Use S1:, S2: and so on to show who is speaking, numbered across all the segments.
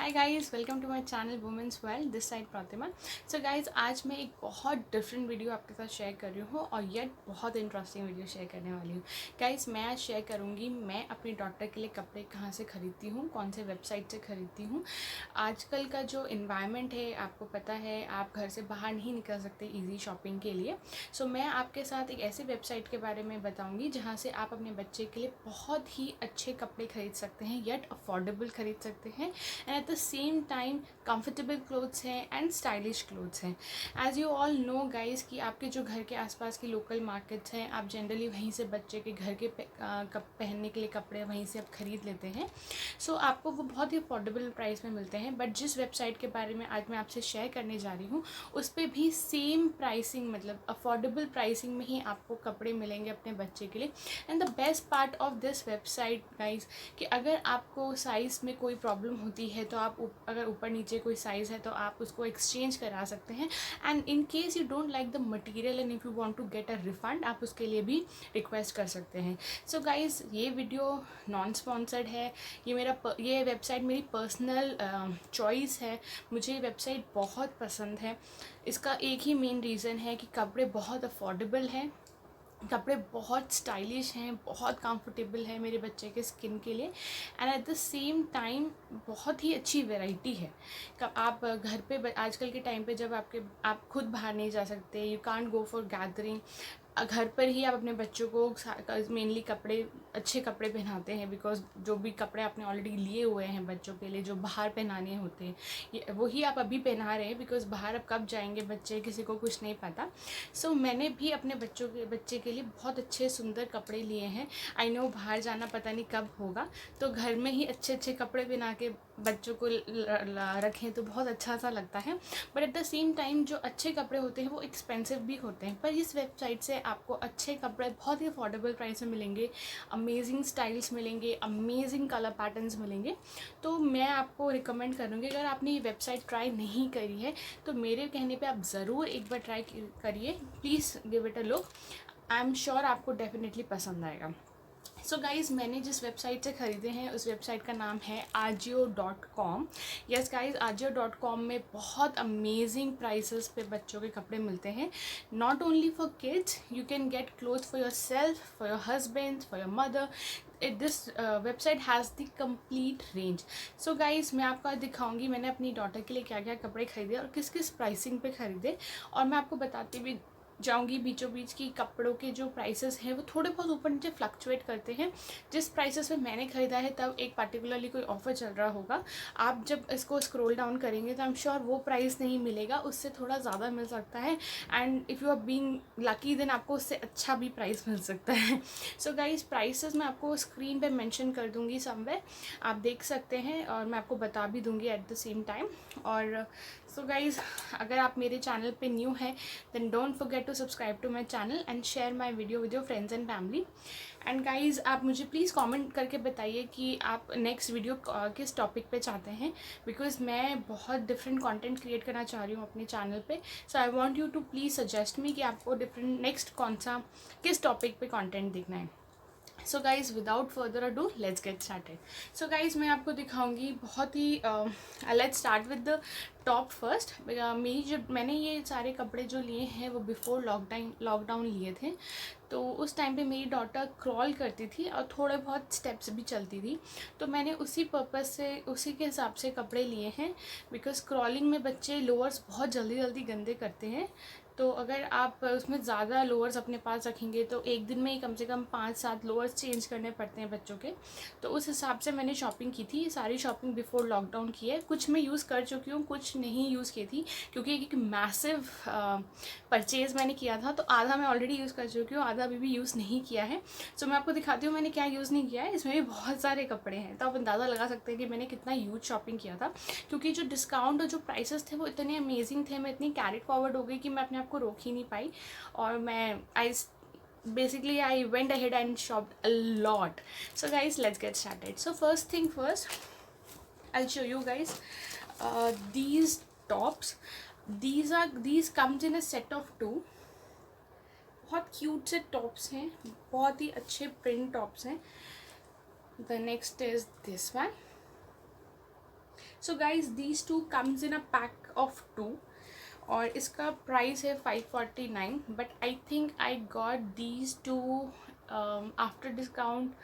S1: Hi guys, welcome to my channel women's world. This side Pratima. So guys, आज मैं एक बहुत डिफरेंट वीडियो आपके साथ शेयर कर रही हूँ और येट बहुत इंटरेस्टिंग वीडियो शेयर करने वाली हूँ। गाइस, मैं आज शेयर करूँगी मैं अपनी डॉटर के लिए कपड़े कहाँ से ख़रीदती हूँ, कौन से वेबसाइट से ख़रीदती हूँ। आजकल का जो इन्वायरमेंट है, आपको पता है, आप घर से बाहर नहीं निकल सकते ईजी शॉपिंग के लिए। सो मैं आपके साथ एक ऐसी वेबसाइट के बारे में बताऊँगी जहाँ से आप अपने बच्चे के लिए बहुत ही अच्छे कपड़े खरीद सकते हैं, येट अफोर्डेबल खरीद सकते हैं and at the same time comfortable clothes हैं एंड स्टाइलिश क्लोथ्स हैं। As you all know guys कि आपके जो घर के आसपास की लोकल मार्केट्स हैं, आप जनरली वहीं से बच्चे के घर के पहनने के लिए कपड़े वहीं से आप ख़रीद लेते हैं। सो आपको वो बहुत ही अफोर्डेबल प्राइस में मिलते हैं। बट जिस वेबसाइट के बारे में आज मैं आपसे शेयर करने जा रही हूँ उस पर भी सेम प्राइसिंग, मतलब अफोर्डेबल प्राइसिंग में ही आपको कपड़े मिलेंगे अपने बच्चे के लिए। And the best part of this website guys कि अगर आपको साइज़ में कोई प्रॉब्लम होती है तो आप अगर ऊपर नीचे कोई साइज़ है तो आप उसको एक्सचेंज करा सकते हैं। And in case you don't like the material and if you want to get a refund, आप उसके लिए भी रिक्वेस्ट कर सकते हैं। सो गाइस, ये वीडियो नॉन स्पॉन्सर्ड है। ये वेबसाइट मेरी पर्सनल चॉइस है। मुझे ये वेबसाइट बहुत पसंद है। इसका एक ही मेन रीज़न है कि कपड़े बहुत अफोर्डेबल हैं, कपड़े बहुत स्टाइलिश हैं, बहुत कंफर्टेबल है मेरे बच्चे के स्किन के लिए and at the same time बहुत ही अच्छी वैरायटी है। आप घर पे आजकल के टाइम पे जब आप खुद बाहर नहीं जा सकते, you can't go for gathering, घर पर ही आप अपने बच्चों को मेनली अच्छे कपड़े पहनाते हैं। बिकॉज जो भी कपड़े आपने ऑलरेडी लिए हुए हैं बच्चों के लिए जो बाहर पहनाने होते हैं वही आप अभी पहना रहे हैं, बिकॉज बाहर अब कब जाएंगे बच्चे, किसी को कुछ नहीं पता। सो मैंने भी अपने बच्चे के लिए बहुत अच्छे सुंदर कपड़े लिए हैं। आई नो बाहर जाना पता नहीं कब होगा, तो घर में ही अच्छे अच्छे कपड़े पहना के बच्चों को रखें तो बहुत अच्छा सा लगता है। But at the same time जो अच्छे कपड़े होते हैं वो एक्सपेंसिव भी होते हैं, पर इस वेबसाइट से आपको अच्छे कपड़े बहुत ही अफोर्डेबल प्राइस में मिलेंगे, अमेजिंग स्टाइल्स मिलेंगे, अमेजिंग कलर पैटर्न्स मिलेंगे। तो मैं आपको रिकमेंड करूँगी, अगर आपने ये वेबसाइट ट्राई नहीं करी है तो मेरे कहने पे आप ज़रूर एक बार ट्राई करिए। Please give it a look. I am sure आपको डेफिनेटली पसंद आएगा। सो गाइज़, मैंने जिस वेबसाइट से ख़रीदे हैं उस वेबसाइट का नाम है Ajio.com। यस गाइज़, Ajio.com में बहुत अमेजिंग प्राइसेस पे बच्चों के कपड़े मिलते हैं। Not only for kids, you can get cloth for your self, for your husband, for your mother. This website has the complete range. So guys, मैं आपको दिखाऊंगी मैंने अपनी डॉटर के लिए क्या क्या कपड़े ख़रीदे और किस किस प्राइसिंग पे ख़रीदे, और मैं आपको बताती भी जाऊंगी बीचों बीच की कपड़ों के जो प्राइसेस हैं वो थोड़े बहुत ऊपर नीचे फ्लक्चुएट करते हैं। जिस प्राइसेस में मैंने ख़रीदा है तब एक पार्टिकुलरली कोई ऑफ़र चल रहा होगा, आप जब इसको स्क्रॉल डाउन करेंगे तो आई एम श्योर वो प्राइस नहीं मिलेगा, उससे थोड़ा ज़्यादा मिल सकता है। And if you are being lucky then आपको उससे अच्छा भी प्राइस मिल सकता है। सो गाइस, प्राइसेस मैं आपको स्क्रीन पे मेंशन कर दूँगी समवेयर, आप देख सकते हैं और मैं आपको बता भी दूँगी एट द सेम टाइम। और सो गाइज़, अगर आप मेरे चैनल पे न्यू हैं then don't forget to subscribe to my channel and share my video with your friends and family. And guys, आप मुझे प्लीज़ कमेंट करके बताइए कि आप नेक्स्ट वीडियो किस टॉपिक पे चाहते हैं, बिकॉज मैं बहुत डिफरेंट कंटेंट क्रिएट करना चाह रही हूँ अपने चैनल पे। So I want you to please suggest me कि आपको डिफरेंट नेक्स्ट किस टॉपिक पे कंटेंट देखना है। So guys, without further ado let's get started. So guys, मैं आपको दिखाऊंगी बहुत ही let's start with the top first. मैंने ये सारे कपड़े जो लिए हैं वो बिफोर लॉकडाउन लिए थे। तो उस टाइम पे मेरी डॉटर क्रॉल करती थी और थोड़े बहुत स्टेप्स भी चलती थी, तो मैंने उसी पर्पज़ से उसी के हिसाब से कपड़े लिए हैं। बिकॉज़ क्रॉलिंग में बच्चे लोअर्स बहुत जल्दी जल्दी गंदे करते हैं, तो अगर आप उसमें ज़्यादा लोअर्स अपने पास रखेंगे तो एक दिन में ही कम से कम 5-7 लोअर्स चेंज करने पड़ते हैं बच्चों के। तो उस हिसाब से मैंने शॉपिंग की थी, सारी शॉपिंग बिफोर लॉकडाउन की है। कुछ मैं यूज़ कर चुकी हूँ, कुछ नहीं यूज़ की थी, क्योंकि एक मैसिव परचेज़ मैंने किया था, तो आधा मैं ऑलरेडी यूज़ कर चुकी हूँ, आधा अभी भी यूज़ नहीं किया है। सो मैं आपको दिखाती हूँ मैंने क्या यूज़ नहीं किया है। इसमें भी बहुत सारे कपड़े हैं, तो आप अंदाज़ा लगा सकते हैं कि मैंने कितना यूज शॉपिंग किया था, क्योंकि जो डिस्काउंट और जो प्राइसेस थे वो इतने अमेजिंग थे, मैं इतनी कैरिड फॉरवर्ड हो गई कि मैं अपने आप को रोक ही नहीं पाई। और मैं I went ahead and shopped a lot. So guys, let's get started. So first thing first, I'll show you guys these tops. These comes in a set of 2. बहुत क्यूट से टॉप्स हैं, बहुत ही अच्छे प्रिंट टॉप्स हैं। The next is this one. So guys these two comes in a pack of 2 और इसका price है 549, but I think I got these to after discount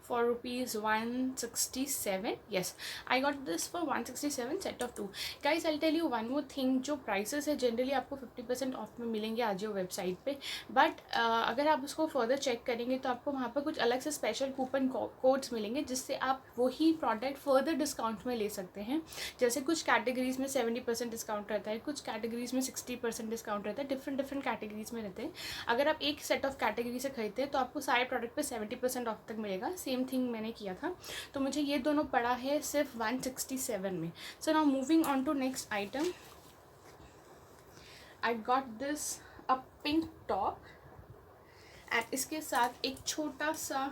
S1: for rupees 167. Yes, I got this for 167 set of 2. Guys, I'll tell you one more thing. जो prices है generally आपको 50% of में मिलेंगे Ajio website पे, but अगर आप उसको फर्दर चेक करेंगे तो आपको वहाँ पर कुछ अलग से स्पेशल कूपन कोड्स मिलेंगे जिससे आप वही प्रोडक्ट फर्दर डिस्काउंट में ले सकते हैं. जैसे कुछ कैटेगरीज में 70% डिस्काउंट रहता है, कुछ कैटेगरीज में 60% डिस्काउंट रहता है, डिफरेंट कैटेगरीज में रहते हैं. अगर आप एक सेट ऑफ कैटेगरी से खरीदते हैं तो आपको सारे प्रोडक्ट पे 70% ऑफ तक मिलेगा. सेम थिंग मैंने किया था, तो मुझे ये दोनों पड़ा है सिर्फ 167 में. So now moving on to next item. I got this a pink top and इसके साथ एक छोटा सा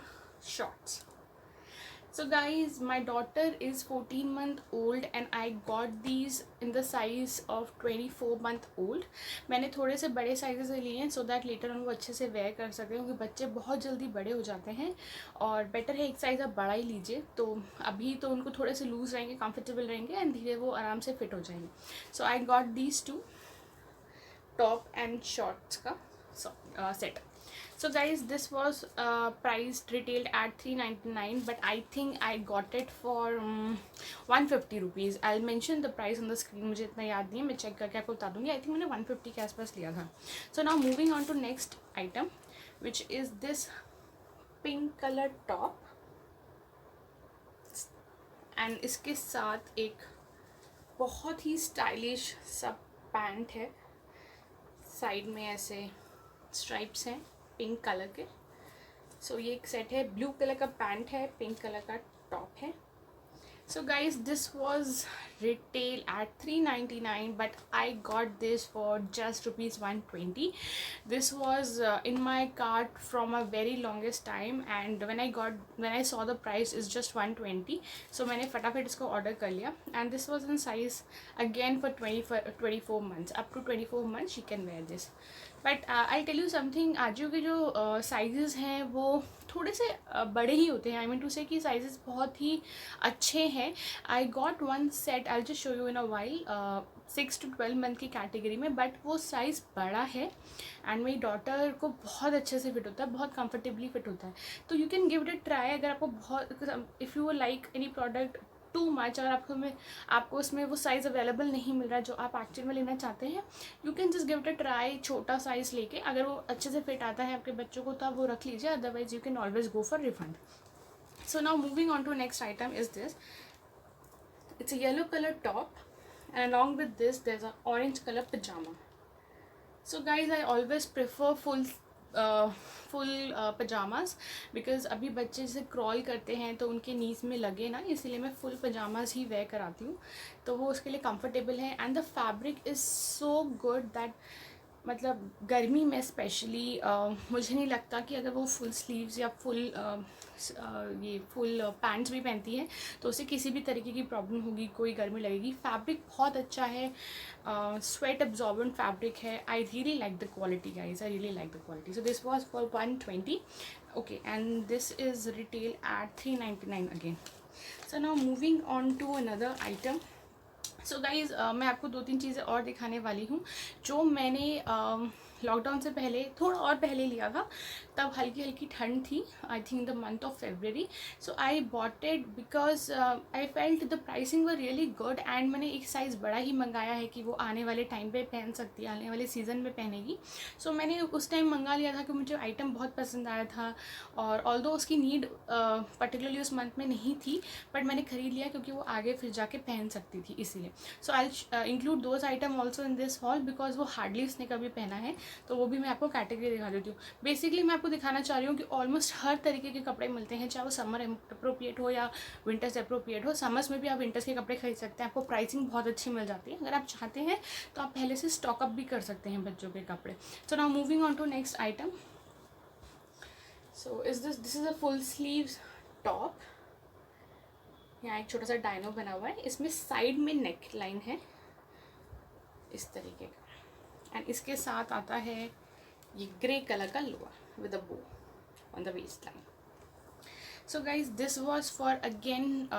S1: shorts. So guys, my daughter is 14 month old and I got these in the size of 24 month old. मैंने थोड़े से बड़े sizes लिए हैं सो दैट लेटर उनको अच्छे से वेयर कर सकें, क्योंकि बच्चे बहुत जल्दी बड़े हो जाते हैं और बेटर है एक साइज़ आप बड़ा ही लीजिए. तो अभी तो उनको थोड़े से लूज़ रहेंगे, कंफर्टेबल रहेंगे एंड धीरे वो आराम से फिट हो जाएंगे. So I got these two top and shorts का सेट. So guys, this was priced retailed at 399, but I think I got it for 150 rupees. I'll mention the price on the screen. मुझे इतना याद नहीं है, मैं चेक करके आपको बता दूँगी. I think मैंने 150 के आसपास लिया था. So now moving on to next item, which is this pink color top, and इसके साथ एक बहुत ही स्टाइलिश सा पैंट है. साइड में ऐसे स्ट्राइप्स हैं पिंक कलर के. सो ये एक सेट है. ब्लू कलर का पैंट है, पिंक कलर का टॉप है. So guys, this was retail at 399, but I got this for just rupees 120. This was in my cart from a very longest time, and when I saw the price is just 120, so मैंने फटाफट इसको order कर लिया. And this was in size again for 24 months. Up to 24 months she can wear this. But I tell you something, Ajio के जो size हैं वो थोड़े से बड़े ही होते हैं. आई मीन टू से कि साइज़ बहुत ही अच्छे हैं. I got one set, I just show you in a while, 6 to 12 month की कैटेगरी में, बट वो साइज़ बड़ा है एंड मेरी डॉटर को बहुत अच्छे से फिट होता है, बहुत कंफर्टेबली फिट होता है. तो you can give it a try. अगर आपको बहुत, if you like any product too much और आपको उसमें वो साइज़ अवेलेबल नहीं मिल रहा जो आप एक्चुअल में लेना चाहते हैं, you can just give it a try. छोटा साइज़ लेके अगर वो अच्छे से फिट आता है आपके बच्चों को तो आप वो रख लीजिए, otherwise you can always go for refund. So now moving on to next item is this. It's a yellow colour top and along with this there's a orange color pajama. So guys, I always prefer full pyjamas, because अभी बच्चे जैसे crawl करते हैं तो उनके नीज में लगे ना, इसीलिए मैं फुल पजामाज ही वेयर कराती हूँ. तो वो उसके लिए कंफर्टेबल है and the fabric is so good that, मतलब गर्मी में स्पेशली मुझे नहीं लगता कि अगर वो फुल स्लीव्स या फुल पैंट्स भी पहनती है तो उसे किसी भी तरीके की प्रॉब्लम होगी, कोई गर्मी लगेगी. फैब्रिक बहुत अच्छा है, स्वेट एब्जॉर्बेंट फैब्रिक है. I really like the quality guys, I really like the quality. So this was for 120. Okay, and this is retail at 399 again. So now moving on to another item. So guys, मैं आपको 2-3 चीज़ें और दिखाने वाली हूँ जो मैंने lockdown से पहले, थोड़ा और पहले लिया था. तब हल्की हल्की ठंड थी, I think the month of February. So I bought it because I felt the pricing were really good and मैंने एक साइज़ बड़ा ही मंगाया है कि वो आने वाले टाइम पे पहन सकती है, आने वाले सीज़न में पहनेगी. सो मैंने उस टाइम मंगा लिया था कि मुझे आइटम बहुत पसंद आया था और ऑल्दो उसकी नीड पर्टिकुलरली उस मंथ में नहीं थी, बट मैंने ख़रीद लिया क्योंकि वो आगे फिर जाके पहन सकती थी इसीलिए. So I include those item also in this haul because वो हार्डली उसने कभी पहना है, तो वो भी मैं आपको कैटेगरी दिखा देती हूँ. बेसिकली मैं आपको दिखाना चाह रही हूँ कि ऑलमोस्ट हर तरीके के कपड़े मिलते हैं, चाहे वो समर अप्रोप्रिएट हो या विंटर्स अप्रोप्रिएट हो. समर्स में भी आप विंटर्स के कपड़े खरीद सकते हैं, आपको प्राइसिंग बहुत अच्छी मिल जाती है. अगर आप चाहते हैं तो आप पहले से स्टॉकअप भी कर सकते हैं बच्चों के कपड़े. So now moving on to next item. So this is a full sleeves top. यहाँ एक छोटा सा डायनो बना हुआ है, इसमें साइड में नेक लाइन है इस तरीके का एंड इसके साथ आता है ये ग्रे कलर का lower with a bow on the waistline. So guys, this was for again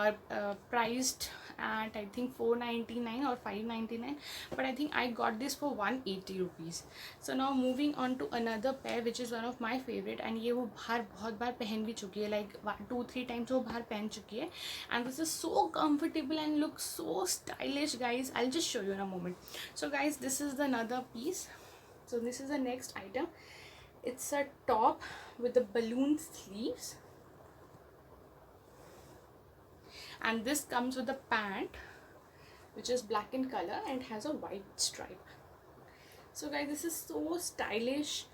S1: priced at I think 499 or 599, but I think I got this for 180 rupees. So now moving on to another pair which is one of my favorite, and ये वो बाहर बहुत बार पहन भी चुकी है, like 2-3 times वो बाहर पहन चुकी है, and this is so comfortable and looks so stylish guys. I'll just show you in a moment. So guys, this is the another piece. So this is the next item. It's a top with the balloon sleeves, and this comes with a pant which is black in color and has a white stripe. So guys, this is so stylish.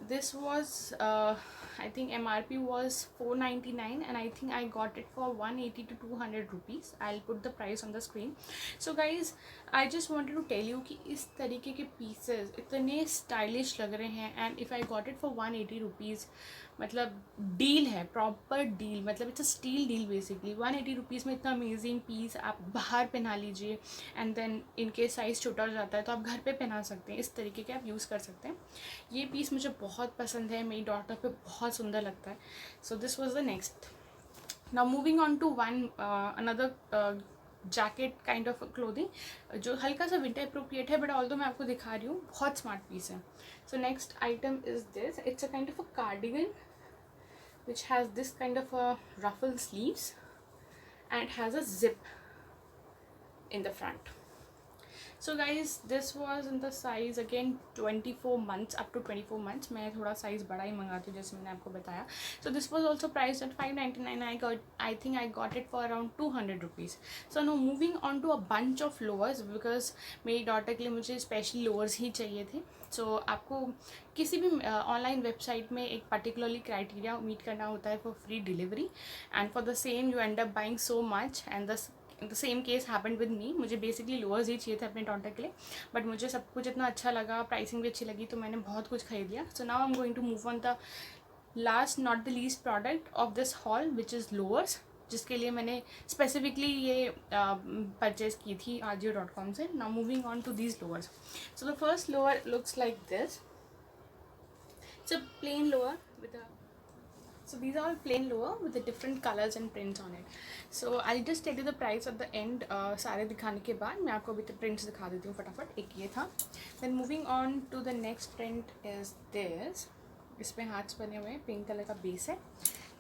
S1: This was I think MRP was 499 and I think I got it for 180 to 200 rupees. I'll put the price on the screen. So guys, I just wanted to tell you कि इस तरीके के pieces इतने stylish लग रहे हैं, and if I got it for 180 rupees, मतलब deal है, प्रॉपर डील, मतलब it's a steal deal basically. 180 rupees में इतना अमेजिंग पीस आप बाहर पहना लीजिए, एंड देन इनके साइज़ छोटा हो जाता है तो आप घर पे पहना सकते हैं. इस तरीके के आप यूज़ कर सकते हैं. ये पीस मुझे बहुत पसंद है, मेरी डॉटर पे बहुत सुंदर लगता है. So this was the next. Now moving on to one another jacket kind of clothing जो हल्का सा विंटर अप्रोप्रिएट है, बट ऑल्दो मैं आपको दिखा रही हूँ, बहुत स्मार्ट पीस है. So next item is this. It's a kind of a cardigan which has this kind of a ruffle sleeves and has a zip in the front. So guys, this was in the size again 24 months, up to 24 months. मैं थोड़ा size बड़ा ही मंगाती हूँ जैसे मैंने आपको बताया. So this was also priced at 599. I think I got it for around 200 rupees. So now moving on to a bunch of lowers, because मेरी daughter के लिए मुझे special lowers ही चाहिए थे. So आपको किसी भी ऑनलाइन वेबसाइट में एक पर्टिकुलरली क्राइटेरिया मीट करना होता है for free delivery, and for the same you and up buying so much, and the same case happened with me. मुझे बेसिकली लोअर्स ही चाहिए थे अपने डॉटर के लिए, बट मुझे सब कुछ इतना अच्छा लगा, प्राइसिंग भी अच्छी लगी, तो मैंने बहुत कुछ खरीद लिया. So now I am going to move on the last not the least product of this haul which is lowers, जिसके लिए मैंने स्पेसिफिकली ये परचेज़ की थी Ajio.com से. Now moving on to these lowers. So the first lower looks like this. It's a plain lower with a, so these are all plain lower with the different colors and prints on it. So I'll just tell you the price at the end. सारे दिखाने के बाद मैं आपको अभी तो prints दिखा देती हूँ फटाफट. एक ये था. Then moving on to the next print is this. इसमें हार्ट्स बने हुए हैं, पिंक कलर का बेस है.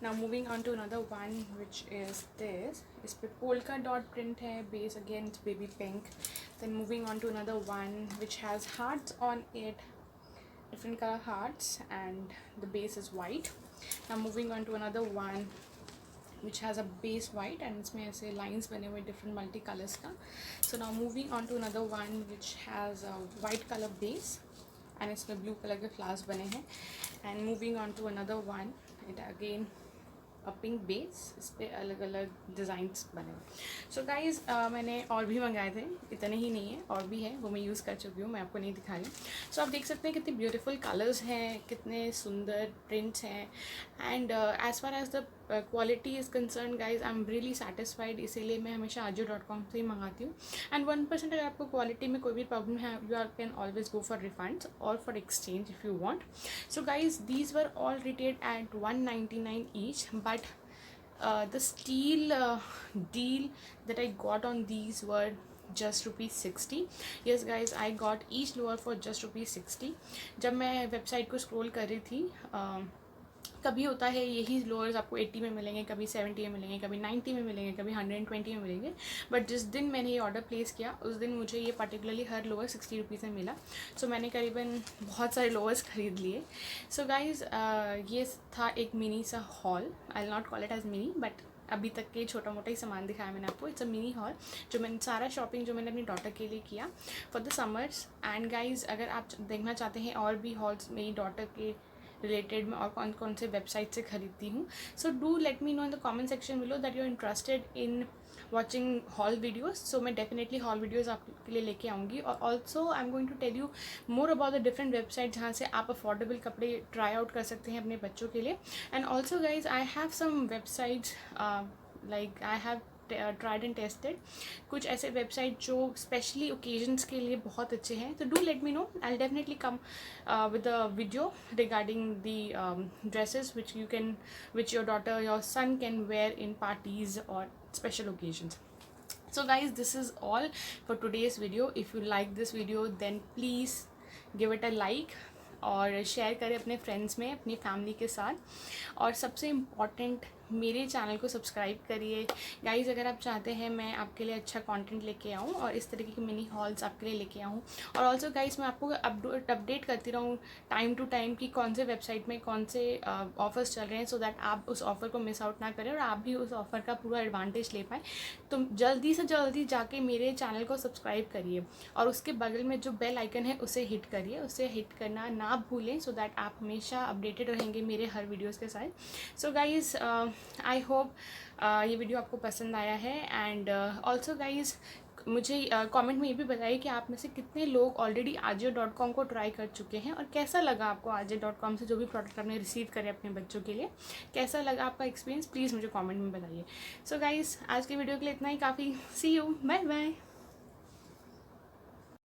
S1: Now moving on to another one which is this. इस पे polka dot print है, base again it's baby pink. Then moving on to another one which has hearts on it, different color hearts, and the base is white. Now moving on to another one which has a base white and इसमें ऐसे lines बने हुए different multi colors का. So now moving on to another one which has a white color base and इसमें blue color के flowers बने हैं. And moving on to another one, it again a pink base, इस पर अलग अलग designs बने हुए. सो गाइज़, मैंने और भी मंगाए थे, इतने ही नहीं है, और भी है, वो मैं यूज़ कर चुकी हूँ, मैं आपको नहीं दिखा रही हूँ. सो आप देख सकते हैं कितने ब्यूटीफुल कलर्स हैं, कितने सुंदर प्रिंट्स हैं, and as far as the quality is concern guys, I am really satisfied. इसीलिए मैं हमेशा Ajio.com से ही मंगाती हूँ. एंड 1% अगर आपको क्वालिटी में कोई भी प्रॉब्लम है, you are can always go for refunds और for exchange if you want. So guys, these were all retailed at 199 each, but the steel deal that I got on these were just ₹60. Yes guys, I got each lower for just ₹60. जब मैं website को scroll कर रही थी, कभी होता है यही लोअर्स आपको 80 में मिलेंगे, कभी 70 में मिलेंगे, कभी 90 में मिलेंगे, कभी 120 में मिलेंगे, बट जिस दिन मैंने ये ऑर्डर प्लेस किया उस दिन मुझे ये पर्टिकुलरली हर लोअर 60 रुपीज़ में मिला. सो मैंने करीबन बहुत सारे लोअर्स ख़रीद लिए. सो गाइज़, ये था एक मिनी सा haul. I will not call it as mini, but अभी तक के छोटा मोटा ही सामान दिखाया मैंने आपको. इट्स अ मिनी हॉल जो मैंने सारा शॉपिंग जो मैंने अपनी डॉटर के लिए किया for the summers. And guys, अगर आप देखना चाहते हैं और भी हॉल्स मेरी डॉटर के रिलेटेड में और कौन कौन से वेबसाइट से खरीदती हूँ, so do let me know in the comment section below that you are interested in watching haul videos. So मैं डेफिनेटली हॉल वीडियोज़ आपके लिए लेके आऊँगी. और also I am going to tell you more about the different website जहाँ से आप affordable कपड़े ट्राई आउट कर सकते हैं अपने बच्चों के लिए. And also guys, I have some websites like I have tried and tested, कुछ ऐसे वेबसाइट जो स्पेशली ओकेजन्स के लिए बहुत अच्छे हैं. तो do let me no, I will definitely come with a video regarding the dresses which your daughter, your son can wear in parties or special occasions. So guys, this is all for today's video. If you like this video, then please give it a like और share करें अपने friends में, अपनी family के साथ. और सबसे important, मेरे चैनल को सब्सक्राइब करिए गाइज़. अगर आप चाहते हैं मैं आपके लिए अच्छा कंटेंट लेके आऊँ और इस तरीके की मिनी हॉल्स आपके लिए लेके आऊँ. और ऑल्सो गाइज़, मैं आपको अपडेट करती रहूँ टाइम टू टाइम कि कौन से वेबसाइट में कौन से ऑफर्स चल रहे हैं, सो दैट आप उस ऑफ़र को मिस आउट ना करें और आप भी उस ऑफ़र का पूरा एडवांटेज ले पाएँ. तो जल्दी से जल्दी जाके मेरे चैनल को सब्सक्राइब करिए और उसके बगल में जो बेल आइकन है उसे हिट करिए. उसे हिट करना ना भूलें, सो दैट आप हमेशा अपडेटेड रहेंगे मेरे हर वीडियोज़ के साथ. सो गाइज़, आई होप ये वीडियो आपको पसंद आया है. एंड ऑल्सो गाइज़, मुझे कमेंट में ये भी बताइए कि आप में से कितने लोग ऑलरेडी ajio.com को ट्राई कर चुके हैं और कैसा लगा आपको ajio.com से जो भी प्रोडक्ट आपने रिसीव करे अपने बच्चों के लिए. कैसा लगा आपका एक्सपीरियंस, प्लीज़ मुझे कमेंट में बताइए. सो गाइज़, आज की वीडियो के लिए इतना ही काफ़ी. सी यू, बाय बाय.